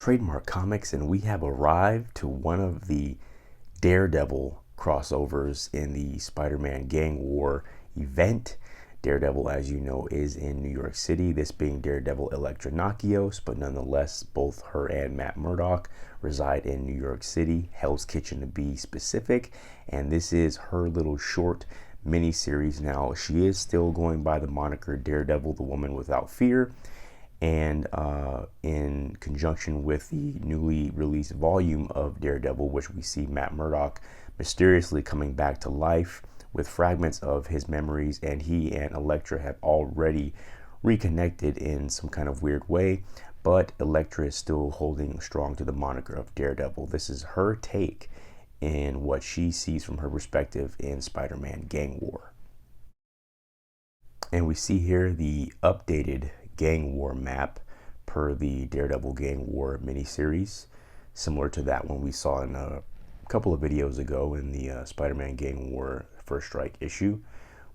Trademark Comics, and we have arrived to one of the Daredevil crossovers in the Spider-Man Gang War event. Daredevil, as you know, is in New York City, this being Daredevil Elektra, but nonetheless, both her and Matt Murdock reside in New York City, Hell's Kitchen to be specific, and this is her little short mini-series. Now, she is still going by the moniker Daredevil, the Woman Without Fear, and in conjunction with the newly released volume of Daredevil, which we see Matt Murdock mysteriously coming back to life with fragments of his memories, and he and Elektra have already reconnected in some kind of weird way, but Elektra is still holding strong to the moniker of Daredevil. This is her take in what she sees from her perspective in Spider-Man Gang War. And we see here the updated Gang War map per the Daredevil Gang War miniseries, similar to that one we saw in a couple of videos ago in the Spider-Man Gang War First Strike issue.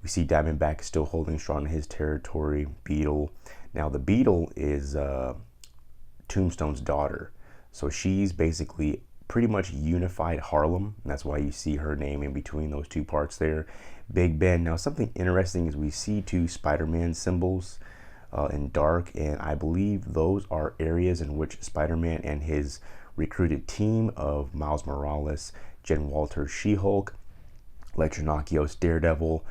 We see Diamondback still holding strong in his territory. Beetle. Now the Beetle is Tombstone's daughter, so she's basically pretty much unified Harlem. And that's why you see her name in between those two parts there. Big Ben. Now something interesting is we see two Spider-Man symbols in dark, and I believe those are areas in which Spider-Man and his recruited team of Miles Morales, Jen Walters, She-Hulk, Electronakios, Daredevil,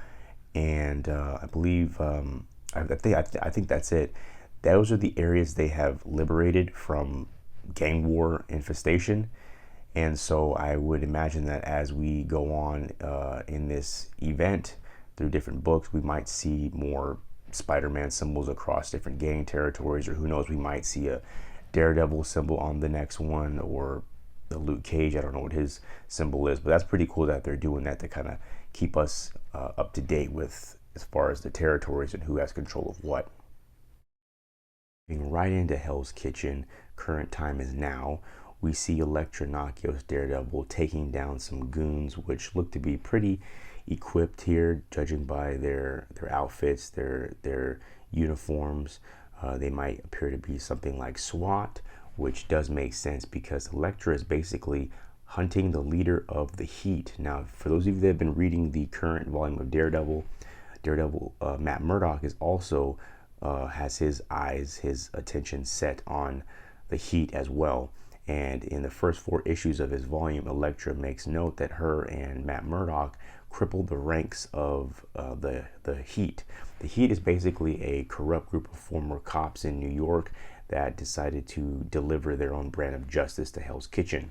and I believe I think that's it. Those are the areas they have liberated from gang war infestation, and so I would imagine that as we go on in this event through different books, we might see more Spider-Man symbols across different gang territories, or who knows, we might see a Daredevil symbol on the next one, or the Luke Cage. I don't know what his symbol is, but that's pretty cool that they're doing that to kind of keep us up to date with as far as the territories and who has control of what. Moving right into Hell's Kitchen, current time is now. We see Elektra, Nakios, Daredevil taking down some goons, which look to be pretty equipped here, judging by their outfits, their uniforms. They might appear to be something like SWAT, which does make sense because Elektra is basically hunting the leader of the Heat. Now, for those of you that have been reading the current volume of Daredevil, Matt Murdock is also has his eyes, his attention set on the Heat as well. And in the first 4 issues of his volume, Elektra makes note that her and Matt Murdock crippled the ranks of the Heat. The Heat is basically a corrupt group of former cops in New York that decided to deliver their own brand of justice to Hell's Kitchen.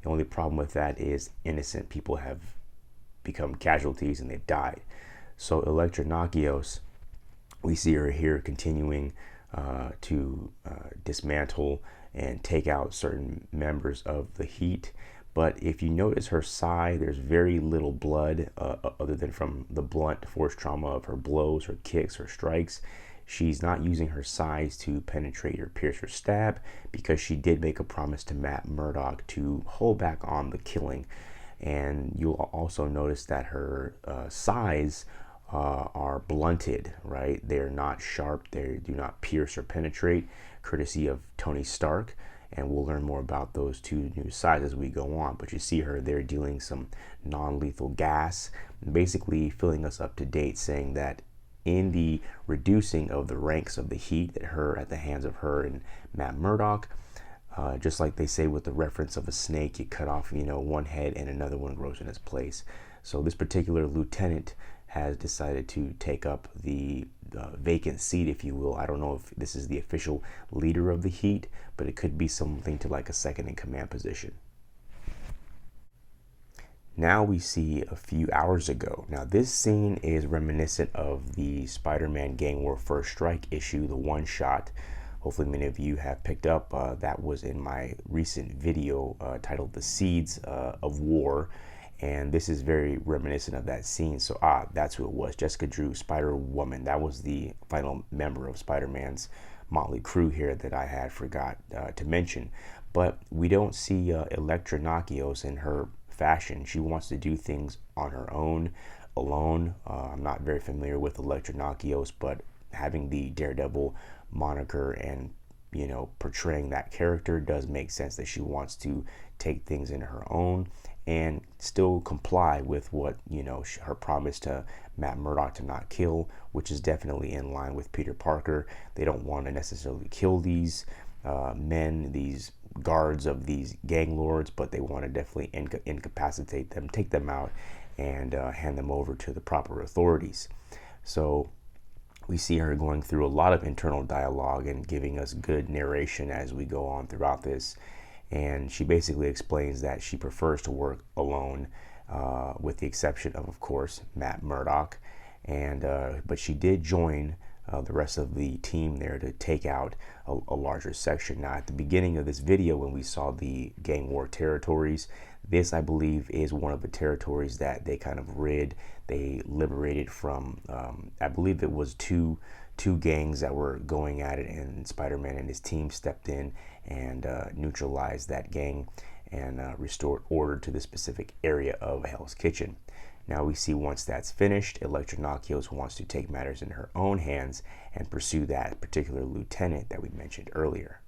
The only problem with that is innocent people have become casualties and they've died. So Elektra Nakios, we see her here continuing to dismantle and take out certain members of the Heat. But if you notice her sai, there's very little blood other than from the blunt force trauma of her blows, her kicks, her strikes. She's not using her size to penetrate or pierce or stab because she did make a promise to Matt Murdock to hold back on the killing. And you'll also notice that her size are blunted, right? They're not sharp. They do not pierce or penetrate, courtesy of Tony Stark. And we'll learn more about those two new sides as we go on. But you see her there dealing some non-lethal gas, basically filling us up to date, saying that in the reducing of the ranks of the Heat at the hands of her and Matt Murdock, just like they say with the reference of a snake, you cut off, one head and another one grows in its place. So this particular lieutenant has decided to take up the vacant seat, if you will. I don't know if this is the official leader of the Heat, but it could be something to like a second in command position. Now we see a few hours ago. Now this scene is reminiscent of the Spider-Man Gang War First Strike issue, the one-shot. Hopefully many of you have picked up. That was in my recent video titled The Seeds of War. And this is very reminiscent of that scene. So that's who it was. Jessica Drew, Spider-Woman. That was the final member of Spider-Man's motley crew here that I had forgot to mention. But we don't see Elektra Nakios in her fashion. She wants to do things on her own, alone. I'm not very familiar with Elektra Nakios, but having the Daredevil moniker and portraying that character does make sense, that she wants to take things into her own and still comply with what, her promise to Matt Murdock to not kill, which is definitely in line with Peter Parker. They don't want to necessarily kill these men, these guards of these gang lords, but they want to definitely incapacitate them, take them out, and hand them over to the proper authorities. So we see her going through a lot of internal dialogue and giving us good narration as we go on throughout this. And she basically explains that she prefers to work alone, with the exception of course, Matt Murdock. But she did join the rest of the team there to take out a larger section. Now, at the beginning of this video, when we saw the gang war territories, this, I believe, is one of the territories that they kind of they liberated from. I believe it was two gangs that were going at it, and Spider-Man and his team stepped in and neutralized that gang and restored order to the specific area of Hell's Kitchen. Now we see once that's finished, Elektra wants to take matters in her own hands and pursue that particular lieutenant that we mentioned earlier.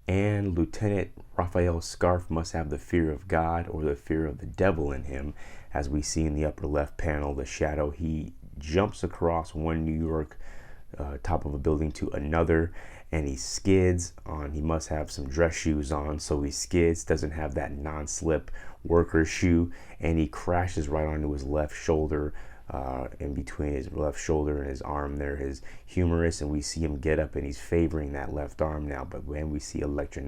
And Lieutenant Raphael Scarf must have the fear of God or the fear of the devil in him. As we see in the upper left panel, the shadow, he jumps across one New York top of a building to another, and he skids on. He must have some dress shoes on, so he skids, doesn't have that non-slip worker shoe, and he crashes right onto his left shoulder, in between his left shoulder and his arm there, his humerus, and we see him get up and he's favoring that left arm now. But when we see Elektra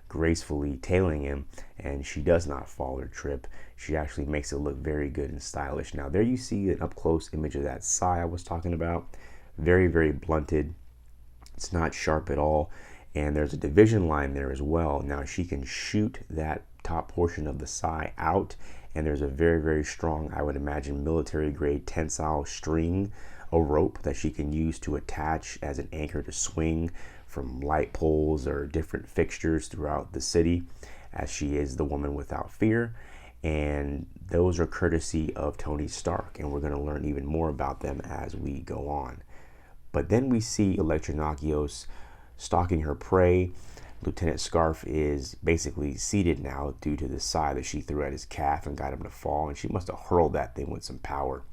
gracefully tailing him, and she does not fall or trip, she actually makes it look very good and stylish. Now there you see an up close image of that sai I was talking about. Very, very blunted. It's not sharp at all, and there's a division line there as well. Now she can shoot that top portion of the sai out, and there's a very, very strong, I would imagine, military grade tensile string, a rope that she can use to attach as an anchor to swing from light poles or different fixtures throughout the city, as she is the woman without fear. And those are courtesy of Tony Stark, and we're going to learn even more about them as we go on. But then we see Elektra stalking her prey. Lieutenant Scarf is basically seated now due to the sai that she threw at his calf and got him to fall, and she must have hurled that thing with some power.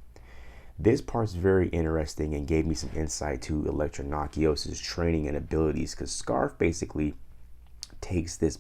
This part's very interesting and gave me some insight to Elektra training and abilities, because Scarf basically takes this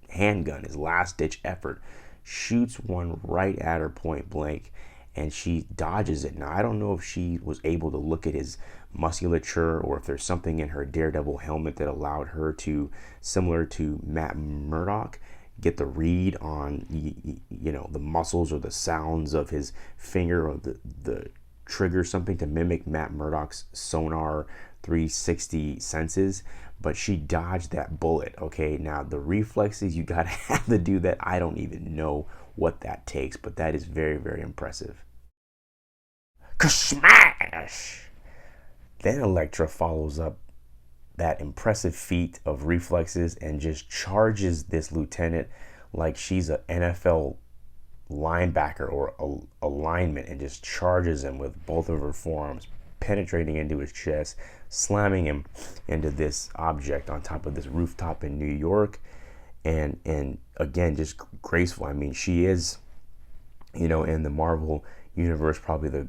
handgun, his last-ditch effort, shoots one right at her point blank, and she dodges it. Now, I don't know if she was able to look at his musculature or if there's something in her Daredevil helmet that allowed her to, similar to Matt Murdock, get the read on, the muscles or the sounds of his finger or the trigger, something to mimic Matt Murdock's sonar 360 senses. But she dodged that bullet. Okay, now the reflexes, you gotta have to do that. I don't even know what that takes, but that is very, very impressive. Smash! Then Elektra follows up that impressive feat of reflexes and just charges this lieutenant like she's an NFL linebacker or a lineman, and just charges him with both of her forearms, penetrating into his chest, slamming him into this object on top of this rooftop in New York. And again, just graceful. I mean, she is, in the Marvel universe, probably the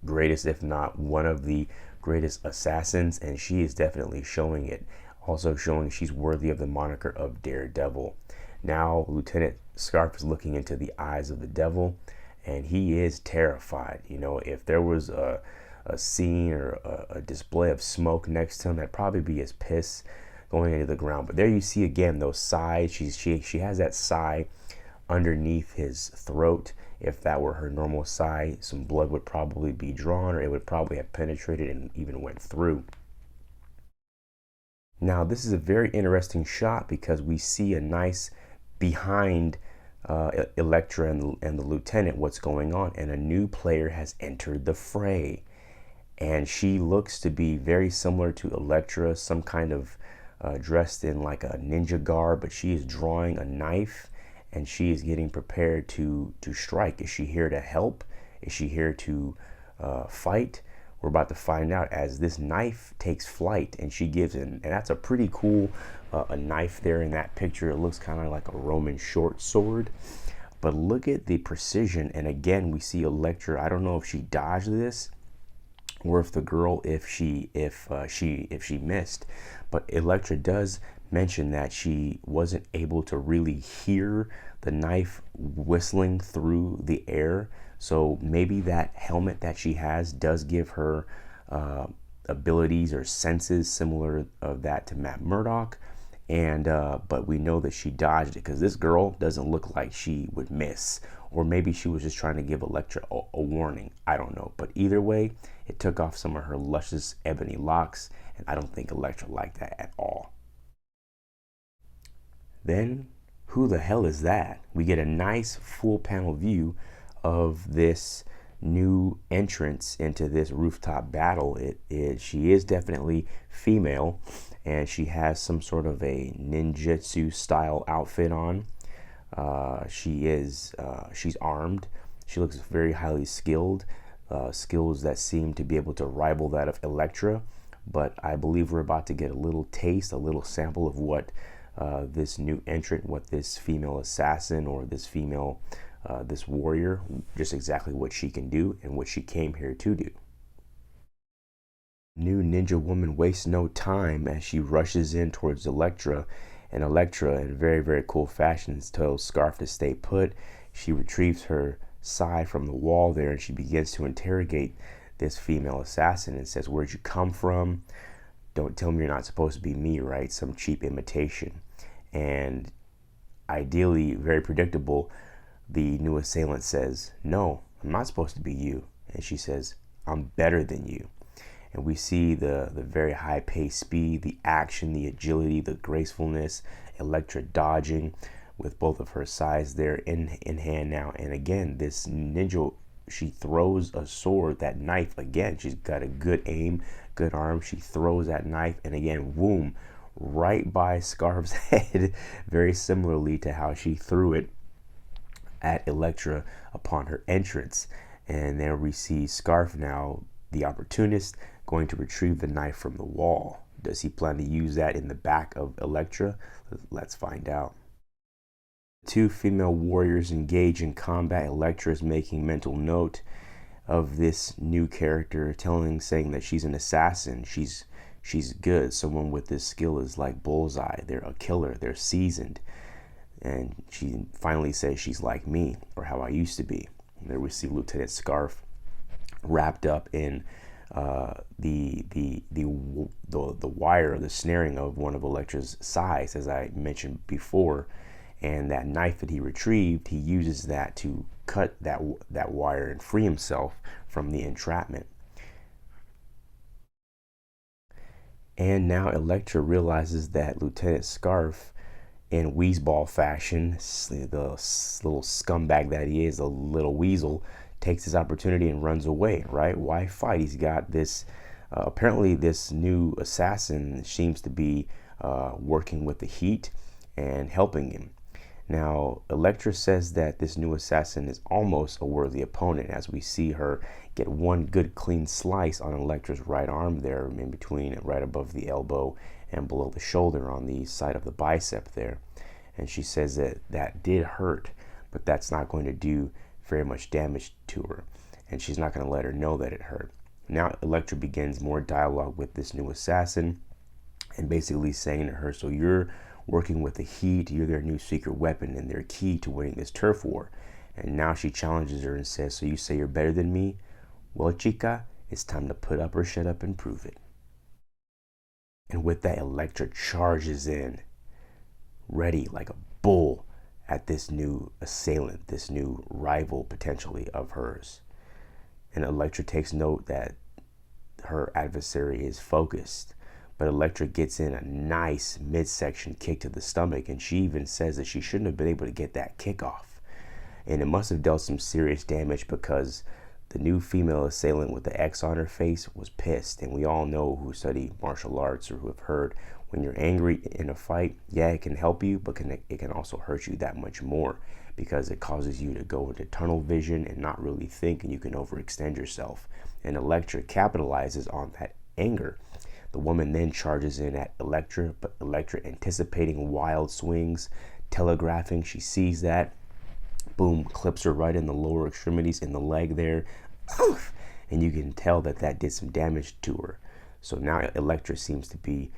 greatest, if not one of the greatest assassins, and she is definitely showing it. Also showing she's worthy of the moniker of Daredevil. Now Lieutenant Scarf is looking into the eyes of the devil, and he is terrified. If there was a scene or a display of smoke next to him, that'd probably be his piss going into the ground. But there you see again those sides. She has that sai underneath his throat. If that were her normal sai, some blood would probably be drawn, or it would probably have penetrated and even went through. Now this is a very interesting shot because we see a nice behind Elektra and the lieutenant what's going on, and a new player has entered the fray, and she looks to be very similar to Elektra, some kind of dressed in like a ninja garb, but she is drawing a knife and she is getting prepared to strike. Is she here to help? Is she here to fight? We're about to find out as this knife takes flight and she gives it, and that's a pretty cool a knife there in that picture. It looks kind of like a Roman short sword, but look at the precision. And again, we see Elektra. I don't know if she dodged this or if the girl, if she missed, but Elektra does mention that she wasn't able to really hear the knife whistling through the air. So maybe that helmet that she has does give her abilities or senses similar of that to Matt Murdock. And but we know that she dodged it because this girl doesn't look like she would miss, or maybe she was just trying to give Elektra a warning. I don't know, but either way, it took off some of her luscious ebony locks, and I don't think Elektra liked that at all. Then, who the hell is that? We get a nice full panel view of this new entrance into this rooftop battle. She is definitely female, and she has some sort of a ninjutsu style outfit on. She's armed. She looks very highly skilled, skills that seem to be able to rival that of Elektra. But I believe we're about to get a little taste, a little sample of what this new entrant, what this female assassin or this warrior, just exactly what she can do and what she came here to do. New ninja woman wastes no time as she rushes in towards Elektra, and Elektra, in very, very cool fashion, tells Scarf to stay put. She retrieves her side from the wall there, and she begins to interrogate this female assassin and says, "Where'd you come from? Don't tell me you're not supposed to be me, right? Some cheap imitation." And ideally, very predictable, the new assailant says, "No, I'm not supposed to be you." And she says, "I'm better than you." And we see the very high pace speed, the action, the agility, the gracefulness, Elektra dodging with both of her sides there in hand now. And again, this ninja, she throws a sword, that knife, again, she's got a good aim, good arm. She throws that knife, and again, boom, right by Scarf's head, very similarly to how she threw it at Elektra upon her entrance. And there we see Scarf now, the opportunist, going to retrieve the knife from the wall. Does he plan to use that in the back of Elektra? Let's find out. Two female warriors engage in combat. Elektra is making mental note of this new character, saying that she's an assassin. She's good. Someone with this skill is like Bullseye. They're a killer. They're seasoned. And she finally says she's like me, or how I used to be. And there we see Lieutenant Scarf wrapped up in the wire, the snaring of one of Elektra's sides, as I mentioned before. And that knife that he retrieved, he uses that to cut that wire and free himself from the entrapment. And now Elektra realizes that Lieutenant Scarf, in Weaseball fashion, the little scumbag that he is, a little weasel, takes his opportunity and runs away, right? Why fight? He's got this, apparently this new assassin seems to be working with the heat and helping him. Now, Elektra says that this new assassin is almost a worthy opponent, as we see her get one good clean slice on Elektra's right arm there, in between, right above the elbow and below the shoulder on the side of the bicep there. And she says that did hurt, but that's not going to do very much damage to her, and she's not going to let her know that it hurt. Now Elektra begins more dialogue with this new assassin, and basically saying to her, so you're working with the heat, you're their new secret weapon and their key to winning this turf war. And now she challenges her and says, so you say you're better than me? Well, chica, it's time to put up or shut up and prove it. And with that, Elektra charges in, ready like a bull at this new assailant, this new rival potentially of hers. And Elektra takes note that her adversary is focused, but Elektra gets in a nice midsection kick to the stomach, and she even says that she shouldn't have been able to get that kick off. And it must have dealt some serious damage, because the new female assailant with the X on her face was pissed. And we all know, who study martial arts or who have heard, when you're angry in a fight, yeah, it can help you, but it can also hurt you that much more, because it causes you to go into tunnel vision and not really think, and you can overextend yourself. and Elektra capitalizes on that anger. The woman then charges in at Elektra, but Elektra, anticipating wild swings, telegraphing, she sees that, boom, clips her right in the lower extremities, in the leg there. Oof! And you can tell that that did some damage to her. So now Elektra seems to be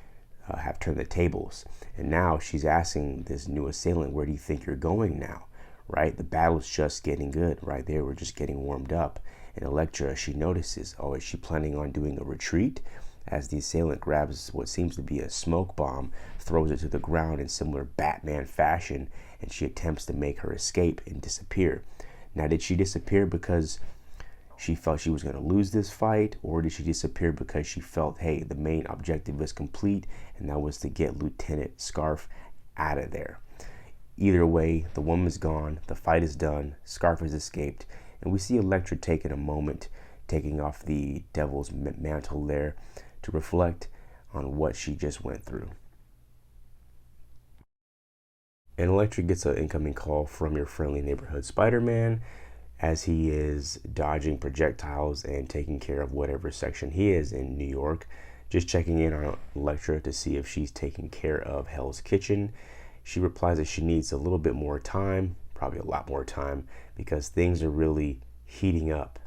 have turned the tables, and now she's asking this new assailant, where do you think you're going now? Right, the battle's just getting good right there, we're just getting warmed up. And Elektra, she notices, oh, is she planning on doing a retreat? As the assailant grabs what seems to be a smoke bomb, throws it to the ground in similar Batman fashion, and she attempts to make her escape and disappear. Now, did she disappear because she felt she was going to lose this fight, or did she disappear because she felt, hey, the main objective is complete, and that was to get Lieutenant Scarf out of there? Either way, the woman's gone, the fight is done, Scarf has escaped, and we see Elektra taking a moment, taking off the devil's mantle there to reflect on what she just went through. And Elektra gets an incoming call from your friendly neighborhood Spider-Man, as he is dodging projectiles and taking care of whatever section he is in New York. Just checking in on Elektra to see if she's taking care of Hell's Kitchen. She replies that she needs a little bit more time, probably a lot more time, because things are really heating up.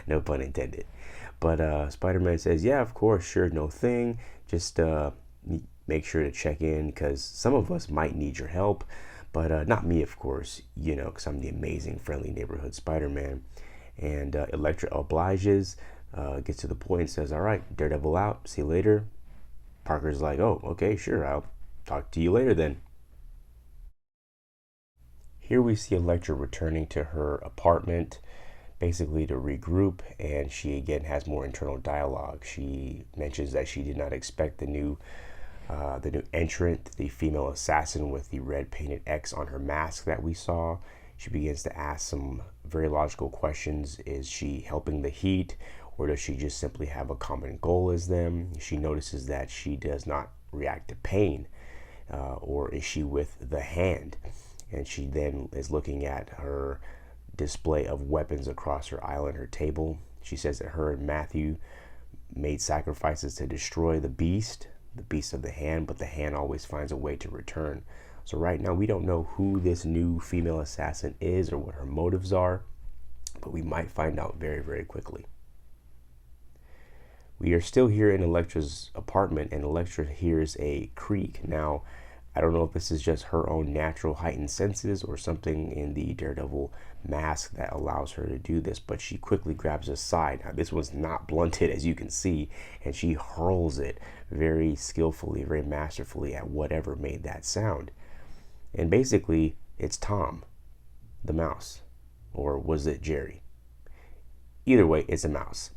No pun intended. But Spider-Man says, yeah, of course, sure, no thing. Just make sure to check in, because some of us might need your help. But not me, of course, you know, because I'm the amazing friendly neighborhood Spider-Man. And Elektra obliges, gets to the point and says, all right, Daredevil out, see you later. Parker's like, oh, okay, sure, I'll talk to you later then. Here we see Elektra returning to her apartment, basically to regroup, and she again has more internal dialogue. She mentions that she did not expect the new entrant, the female assassin with the red painted X on her mask that we saw. She begins to ask some very logical questions. Is she helping the heat, or does she just simply have a common goal as them? She notices that she does not react to pain, or is she with the hand? And she then is looking at her display of weapons across her aisle and her table. She says that her and Matthew made sacrifices to destroy the beast of the hand, but the hand always finds a way to return. So right now we don't know who this new female assassin is or what her motives are, but we might find out very, very quickly. We are still here in Elektra's apartment, and Elektra hears a creak. Now, I don't know if this is just her own natural heightened senses or something in the Daredevil mask that allows her to do this, but she quickly grabs a side. Now, this one's not blunted, as you can see, and she hurls it very skillfully, very masterfully at whatever made that sound. And basically, it's Tom, the mouse. Or was it Jerry? Either way, it's a mouse.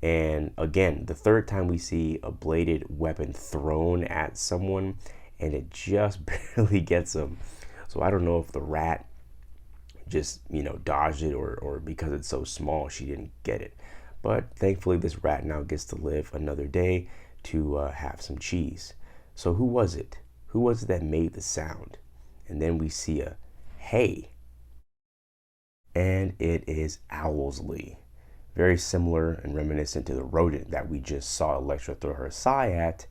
And again, the third time we see a bladed weapon thrown at someone, and it just barely gets them. So I don't know if the rat just, dodged it, or because it's so small, she didn't get it. But thankfully, this rat now gets to live another day to have some cheese. So who was it? Who was it that made the sound? And then we see a hey. And it is Owlsley. Very similar and reminiscent to the rodent that we just saw Elektra throw her sigh at.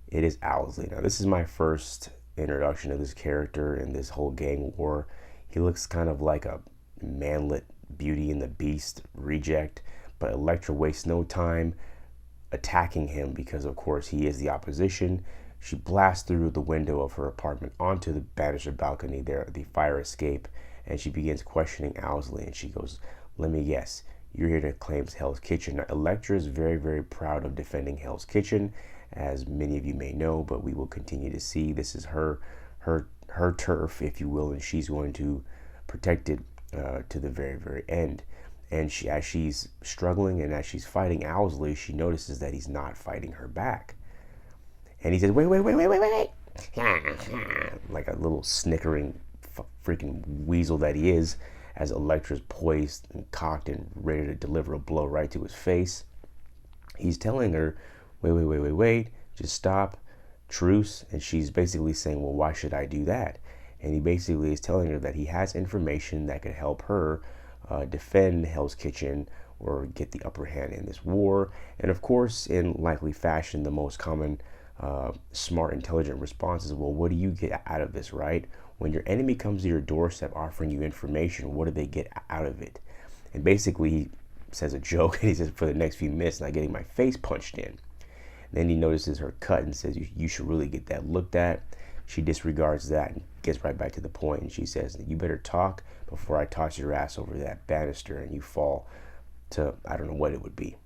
It is Owlsley. Now, this is my first introduction of this character in this whole gang war. He looks kind of like a manlet Beauty and the Beast reject, but Elektra wastes no time attacking him because, of course, he is the opposition. She blasts through the window of her apartment onto the banister balcony there at the fire escape, and she begins questioning Owlsley, and she goes, let me guess, you're here to claim Hell's Kitchen. Now, Elektra is very, very proud of defending Hell's Kitchen, as many of you may know, but we will continue to see. This is her turf, if you will, and she's going to protect it to the very, very end. And as she's struggling and as she's fighting Owlsley, she notices that he's not fighting her back. And he says, wait. Like a little snickering freaking weasel that he is, as Elektra's poised and cocked and ready to deliver a blow right to his face. He's telling her, wait, just stop, truce. And she's basically saying, well, why should I do that? And he basically is telling her that he has information that could help her defend Hell's Kitchen or get the upper hand in this war. And of course, in likely fashion, the most common smart, intelligent response is, well, what do you get out of this, right? When your enemy comes to your doorstep offering you information, what do they get out of it? And basically, he says a joke, and he says, for the next few minutes, not getting my face punched in. Then he notices her cut and says, you should really get that looked at. She disregards that and gets right back to the point. And she says, you better talk before I toss your ass over that banister and you fall to, I don't know what it would be.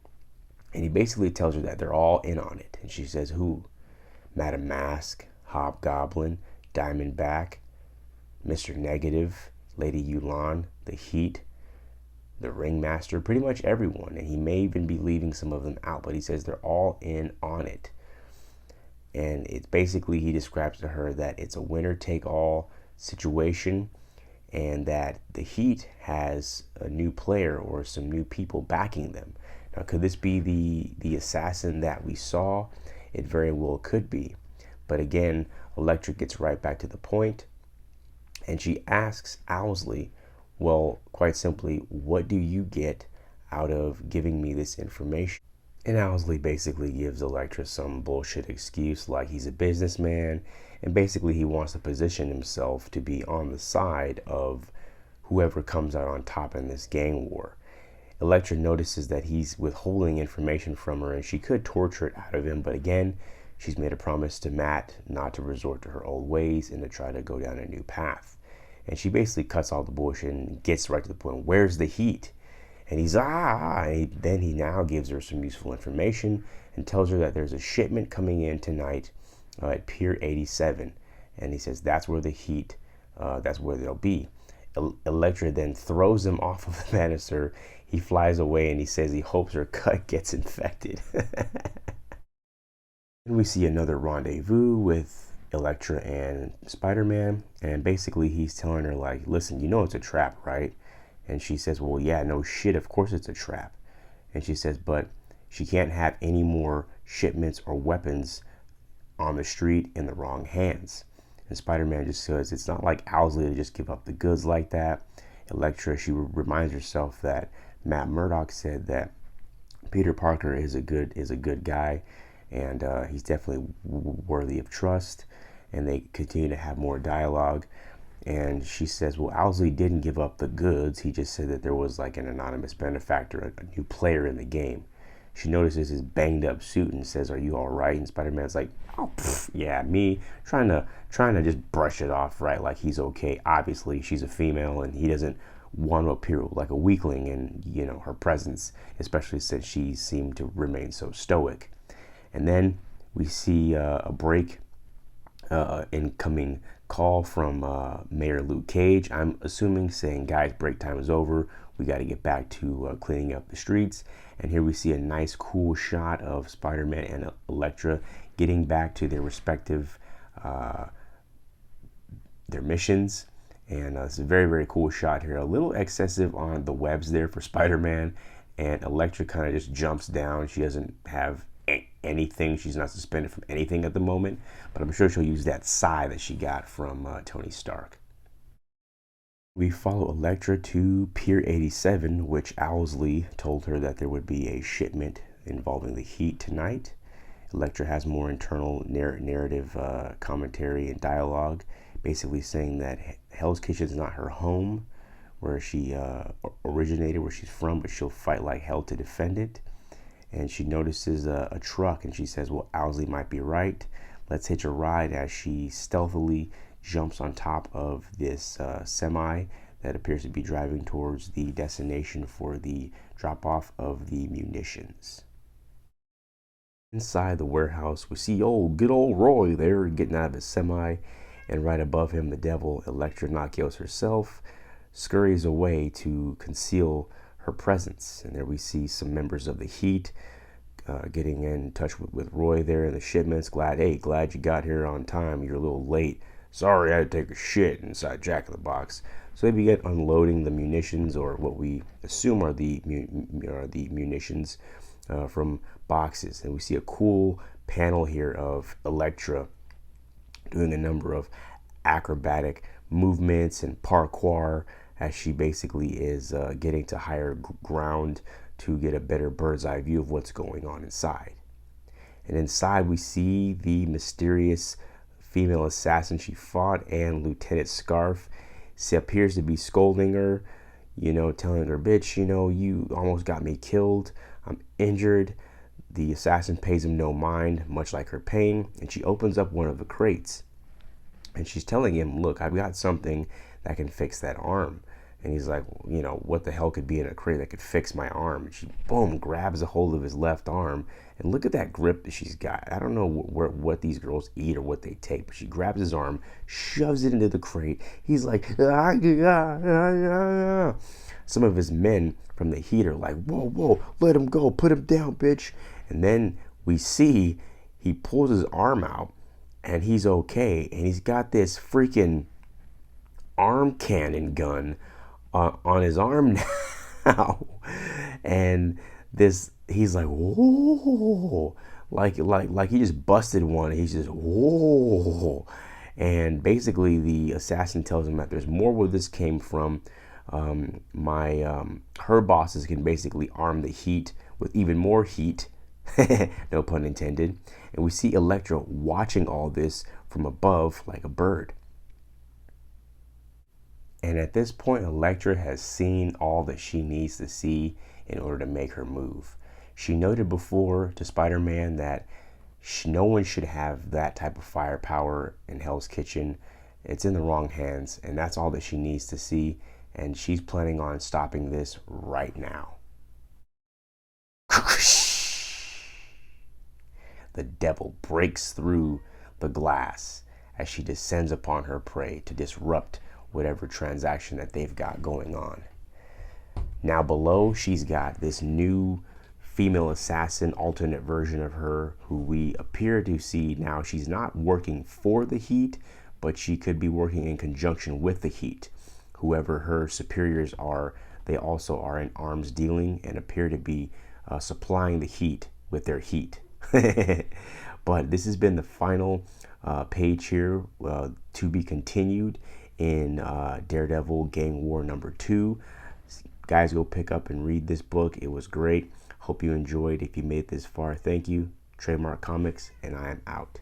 And he basically tells her that they're all in on it. And she says, who? Madam Mask, Hobgoblin, Diamondback, Mr. Negative, Lady Yulan, the Heat, the Ringmaster, pretty much everyone. And he may even be leaving some of them out, but he says they're all in on it. And it's basically, he describes to her that it's a winner-take-all situation, and that the Heat has a new player or some new people backing them. Now, could this be the assassin that we saw? It very well could be. But again, Elektra gets right back to the point, and she asks Owlsley, well, quite simply, what do you get out of giving me this information? And Owlsley basically gives Elektra some bullshit excuse like he's a businessman, and basically he wants to position himself to be on the side of whoever comes out on top in this gang war. Elektra notices that he's withholding information from her, and she could torture it out of him, but again, she's made a promise to Matt not to resort to her old ways and to try to go down a new path. And she basically cuts all the bullshit and gets right to the point. Where's the Heat? And he's, and then he now gives her some useful information and tells her that there's a shipment coming in tonight at Pier 87. And he says, that's where the Heat, that's where they'll be. Elektra then throws him off of the banister. He flies away and he says he hopes her cut gets infected. And we see another rendezvous with Elektra and Spider-Man. And basically he's telling her, like, listen, you know it's a trap, right? And she says, well, yeah, no shit, of course it's a trap. And she says, but she can't have any more shipments or weapons on the street in the wrong hands. And Spider-Man just says, it's not like Owlsley to just give up the goods like that. Elektra, she reminds herself that Matt Murdock said that Peter Parker is a good guy, and he's definitely worthy of trust. And they continue to have more dialogue. And she says, well, Owlsley didn't give up the goods. He just said that there was like an anonymous benefactor, a new player in the game. She notices his banged up suit and says, are you all right? And Spider-Man's like, oh, yeah, me. Trying to just brush it off, right? Like he's okay. Obviously, she's a female and he doesn't want to appear like a weakling in, you know, her presence, especially since she seemed to remain so stoic. And then we see a break, incoming call from Mayor Luke Cage, I'm assuming, saying, guys, break time is over. We got to get back to cleaning up the streets. And here we see a nice, cool shot of Spider-Man and Elektra getting back to their respective their missions. And it's a very, very cool shot here. A little excessive on the webs there for Spider-Man. And Elektra kind of just jumps down. She doesn't have anything. She's not suspended from anything at the moment, but I'm sure she'll use that sigh that she got from Tony Stark. We follow Elektra to Pier 87, which Owlsley told her that there would be a shipment involving the Heat tonight. Elektra has more internal narrative commentary and dialogue, basically saying that Hell's Kitchen is not her home, where she originated, where she's from, but she'll fight like hell to defend it. And she notices a truck, and she says, well, Owlsley might be right. Let's hitch a ride, as she stealthily jumps on top of this semi that appears to be driving towards the destination for the drop-off of the munitions. Inside the warehouse, we see good old Roy there getting out of his semi, and right above him, the devil, Elektra Knockos herself, scurries away to conceal her presence. And there we see some members of the Heat getting in touch with Roy there in the shipments. Glad you got here on time. You're a little late. Sorry, I had to take a shit inside Jack in the Box. So they begin unloading the munitions, or what we assume are the munitions from boxes. And we see a cool panel here of Elektra doing a number of acrobatic movements and parkour, as she basically is getting to higher ground to get a better bird's eye view of what's going on inside. And inside we see the mysterious female assassin she fought, and Lieutenant Scarf. She appears to be scolding her, you know, telling her, bitch, you know, you almost got me killed. I'm injured. The assassin pays him no mind, much like her pain, and she opens up one of the crates. And she's telling him, look, I've got something that can fix that arm. And he's like, you know, what the hell could be in a crate that could fix my arm? And she, boom, grabs a hold of his left arm. And look at that grip that she's got. I don't know what these girls eat or what they take, but she grabs his arm, shoves it into the crate. He's like, ah, ah, ah, ah. Some of his men from the heat are like, whoa, whoa, let him go. Put him down, bitch. And then we see he pulls his arm out and he's okay. And he's got this freaking arm cannon gun on his arm now. And this, he's like, whoa, like he just busted one. He's just, whoa. And basically the assassin tells him that there's more where this came from. Her bosses can basically arm the heat with even more heat, no pun intended. And we see Elektra watching all this from above like a bird. And at this point, Elektra has seen all that she needs to see in order to make her move. She noted before to Spider-Man that no one should have that type of firepower in Hell's Kitchen. It's in the wrong hands, and that's all that she needs to see. And she's planning on stopping this right now. The devil breaks through the glass as she descends upon her prey to disrupt whatever transaction that they've got going on. Now below, she's got this new female assassin, alternate version of her, who we appear to see now. She's not working for the heat, but she could be working in conjunction with the heat. Whoever her superiors are, they also are in arms dealing and appear to be supplying the heat with their heat. But this has been the final page here, to be continued in Daredevil Gang War #2. Guys, go pick up and read this book. It was great. Hope you enjoyed. If you made this far, thank you. Trademark Comics, and I am out.